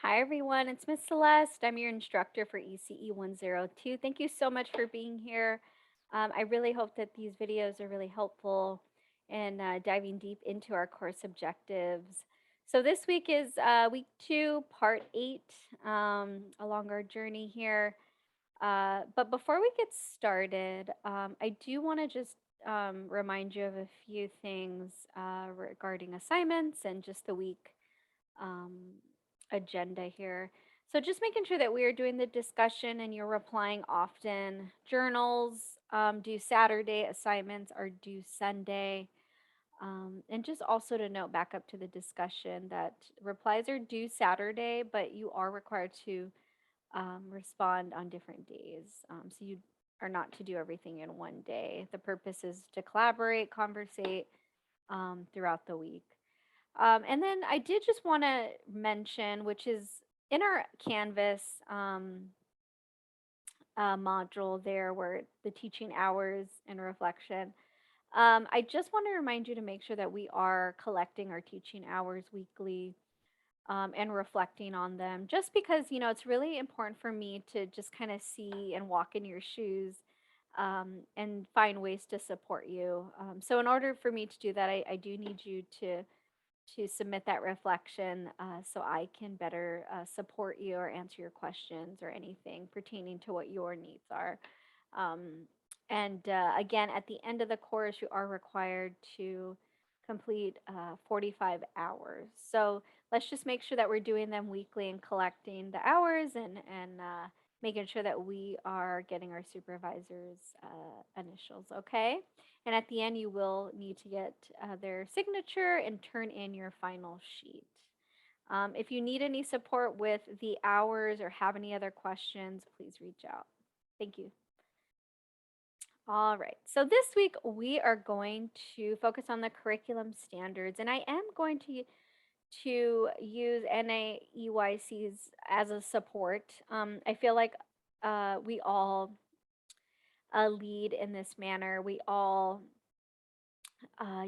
Hi, everyone. It's Miss Celeste. I'm your instructor for ECE 102. Thank you so much for being here. I really hope that these videos are really helpful in diving deep into our course objectives. So, this week is week two, part eight, along our journey here. But before we get started, I do want to just remind you of a few things regarding assignments and just the week um, agenda here. So just making sure that we are doing the discussion and you're replying often. Journals due Saturday, assignments are due Sunday. And just also to note back up to the discussion that replies are due Saturday, but you are required to respond on different days. So you are not to do everything in one day. The purpose is to collaborate, conversate throughout the week. And then I did just want to mention, which is in our Canvas module there, where the teaching hours and reflection. I just want to remind you to make sure that we are collecting our teaching hours weekly and reflecting on them. Just because, it's really important for me to just kind of see and walk in your shoes and find ways to support you. So, in order for me to do that, I do need you to submit that reflection so I can better support you or answer your questions or anything pertaining to what your needs are. Um, and again, at the end of the course, you are required to complete 45 hours. So let's just make sure that we're doing them weekly and collecting the hours and making sure that we are getting our supervisor's initials, okay? And at the end, you will need to get their signature and turn in your final sheet. If you need any support with the hours or have any other questions, please reach out. Thank you. All right. So this week we are going to focus on the curriculum standards, and I am going to use NAEYCs as a support. I feel like we all lead in this manner. We all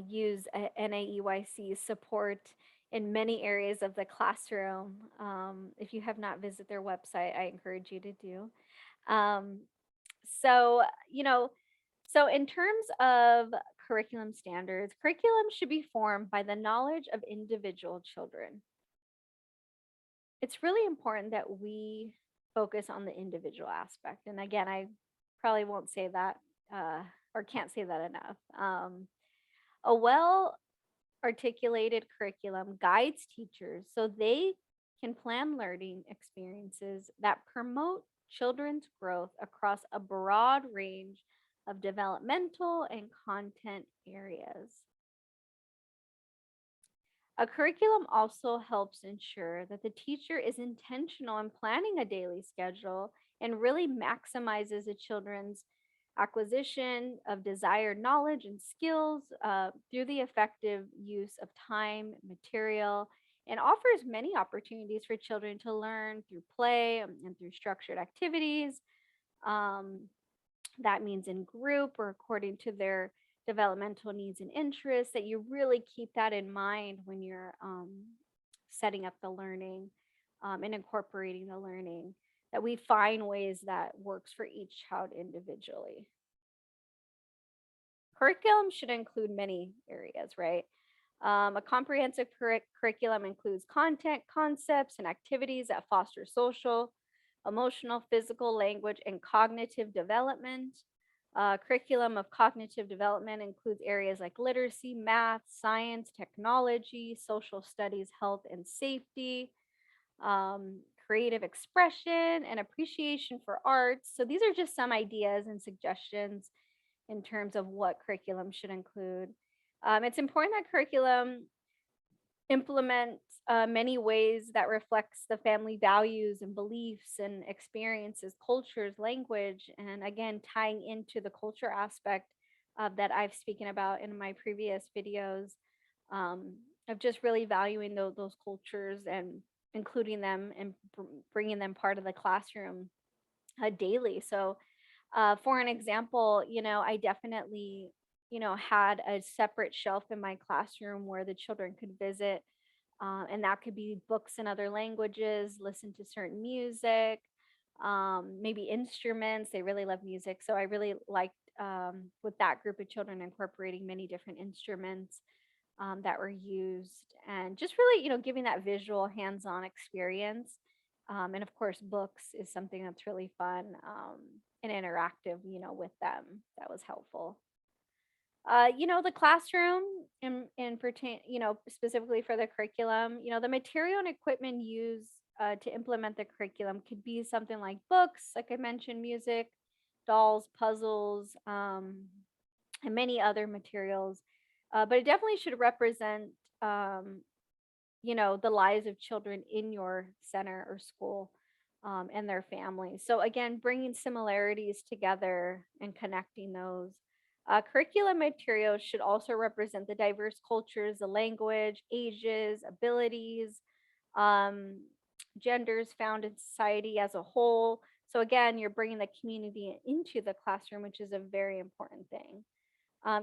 use NAEYC support in many areas of the classroom. If you have not visited their website, I encourage you to do. Um, so, you know, so in terms of curriculum standards, curriculum should be formed by the knowledge of individual children. It's really important that we focus on the individual aspect. And again, I probably won't say that uh, or can't say that enough. A well articulated curriculum guides teachers so they can plan learning experiences that promote children's growth across a broad range of developmental and content areas. A curriculum also helps ensure that the teacher is intentional in planning a daily schedule and really maximizes the children's acquisition of desired knowledge and skills through the effective use of time, material, and offers many opportunities for children to learn through play and through structured activities. Um, that means in group or according to their developmental needs and interests, that you really keep that in mind when you're setting up the learning and incorporating the learning, that we find ways that works for each child individually. Curriculum should include many areas, right? A comprehensive curriculum includes content, concepts, and activities that foster social, emotional, physical, language, and cognitive development. Curriculum of cognitive development includes areas like literacy, math, science, technology, social studies, health and safety, creative expression, and appreciation for arts. So these are just some ideas and suggestions in terms of what curriculum should include. It's important that curriculum implements many ways that reflects the family values and beliefs and experiences, cultures, language, and again, tying into the culture aspect that I've spoken about in my previous videos um, of just really valuing those cultures and including them and bringing them part of the classroom daily. So for an example, I definitely, had a separate shelf in my classroom where the children could visit And that could be books in other languages, listen to certain music, maybe instruments. They really love music. So I really liked with that group of children incorporating many different instruments that were used and just really, giving that visual hands on experience. And of course, books is something that's really fun and interactive, with them. That was helpful. The classroom in pertain, specifically for the curriculum, the material and equipment used to implement the curriculum could be something like books, like I mentioned, music, dolls, puzzles, and many other materials. But it definitely should represent, um, the lives of children in your center or school and their families. So, again, bringing similarities together and connecting those. Curriculum materials should also represent the diverse cultures, the language, ages, abilities, um, genders found in society as a whole. So, again, you're bringing the community into the classroom, which is a very important thing.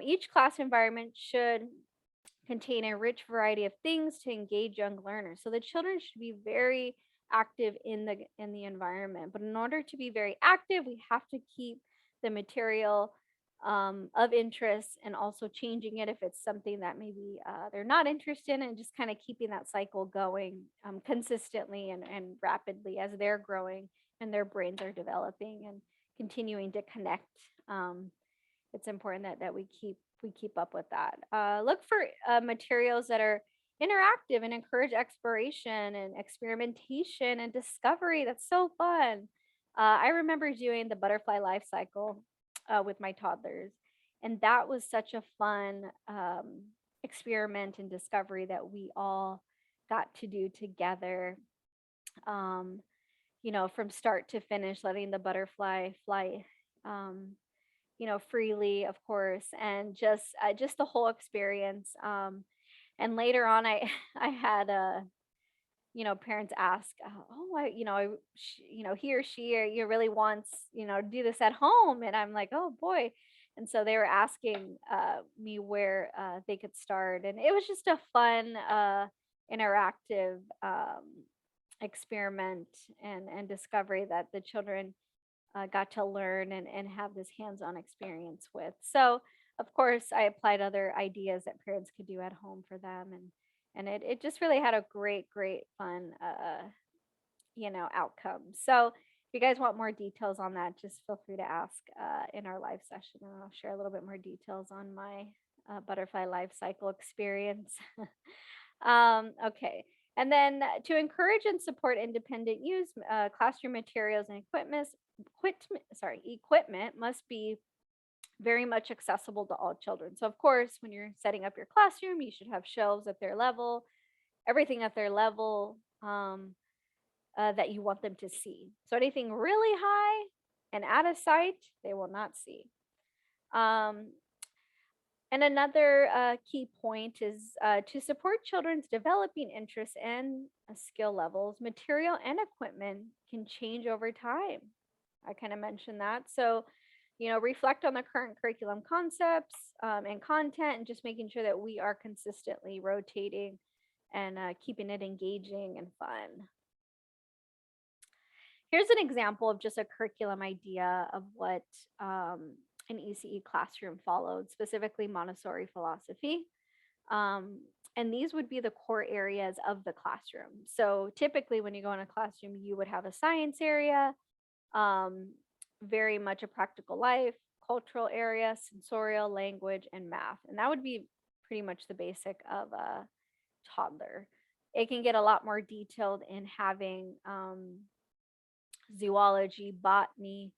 Each class environment should contain a rich variety of things to engage young learners. So the children should be very active in the environment. But in order to be very active, we have to keep the material of interest and also changing it if it's something that maybe they're not interested in, and just kind of keeping that cycle going consistently and rapidly as they're growing and their brains are developing and continuing to connect. It's important that we keep up with that. Look for materials that are interactive and encourage exploration and experimentation and discovery. That's so fun. I remember doing the butterfly life cycle with my toddlers, and that was such a fun experiment and discovery that we all got to do together. Um, from start to finish, letting the butterfly fly. Um, freely, of course, and just the whole experience. And later on, I I had parents ask, oh, he or she really wants to do this at home, and I'm like, oh boy. And so they were asking me where they could start, and it was just a fun, interactive experiment and discovery that the children got to learn and have this hands-on experience with. So, of course, I applied other ideas that parents could do at home for them, and it just really had a great fun outcome. So, if you guys want more details on that, just feel free to ask in our live session, and I'll share a little bit more details on my butterfly life cycle experience. Okay. And then to encourage and support independent use, classroom materials and equipment must be very much accessible to all children. So, of course, when you're setting up your classroom, you should have shelves at their level, everything at their level that you want them to see. So, anything really high and out of sight, they will not see. Um, and another key point is to support children's developing interests and skill levels, material and equipment can change over time. I kind of mentioned that. So, reflect on the current curriculum concepts and content, and just making sure that we are consistently rotating and keeping it engaging and fun. Here's an example of just a curriculum idea of what an ECE classroom followed, specifically Montessori philosophy. Um, and these would be the core areas of the classroom. So typically, when you go in a classroom, you would have a science area, um, very much a practical life, cultural area, sensorial, language, and math. And that would be pretty much the basic of a toddler. It can get a lot more detailed in having zoology, botany,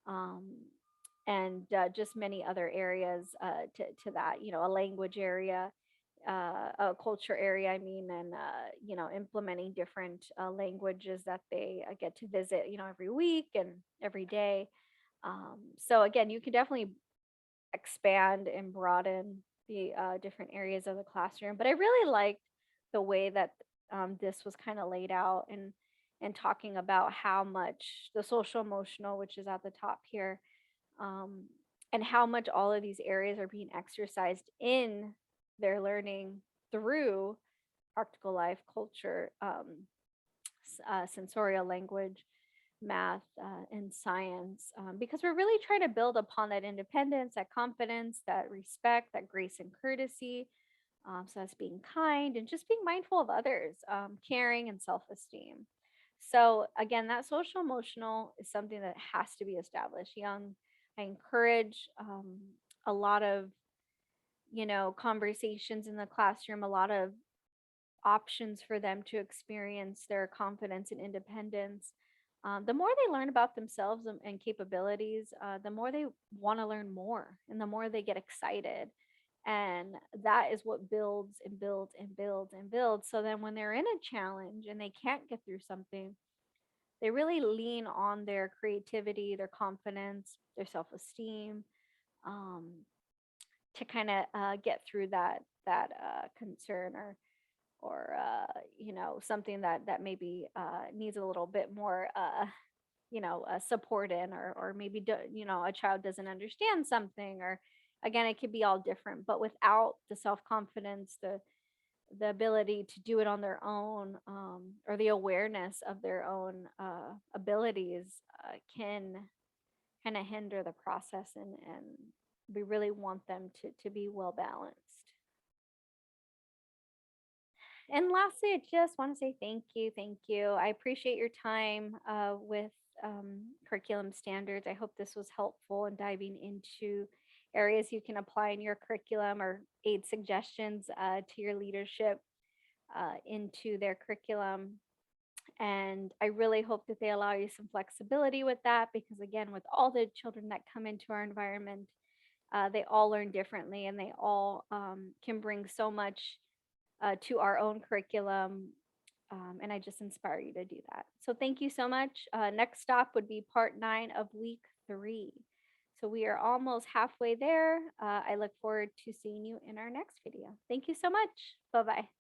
um, and just many other areas to that, a language area, a culture area, I mean, and, implementing different languages that they get to visit, every week and every day. So again, you can definitely expand and broaden the different areas of the classroom. But I really liked the way that this was kind of laid out and talking about how much the social emotional, which is at the top here, um, and how much all of these areas are being exercised in their learning through practical life, culture, sensorial language, math, and science, because we're really trying to build upon that independence, that confidence, that respect, that grace and courtesy. So that's being kind and just being mindful of others, caring and self-esteem. So again, that social emotional is something that has to be established young. I encourage a lot of conversations in the classroom, a lot of options for them to experience their confidence and independence. The more they learn about themselves and capabilities, the more they want to learn more and the more they get excited. And that is what builds and builds and builds and builds. So then when they're in a challenge and they can't get through something, they really lean on their creativity, their confidence, their self esteem, um, to kind of get through that concern or something that maybe needs a little bit more support in, or maybe a child doesn't understand something, or again it could be all different, but without the self-confidence, the ability to do it on their own, or the awareness of their own abilities, can kind of hinder the process, and we really want them to be well balanced. And lastly, I just want to say thank you. Thank you. I appreciate your time with curriculum standards. I hope this was helpful in diving into areas you can apply in your curriculum, or aid suggestions to your leadership into their curriculum. And I really hope that they allow you some flexibility with that, because, again, with all the children that come into our environment, they all learn differently, and they all can bring so much to our own curriculum. And I just inspire you to do that. So thank you so much. Next stop would be part 9 of week 3. So we are almost halfway there. I look forward to seeing you in our next video. Thank you so much. Bye bye.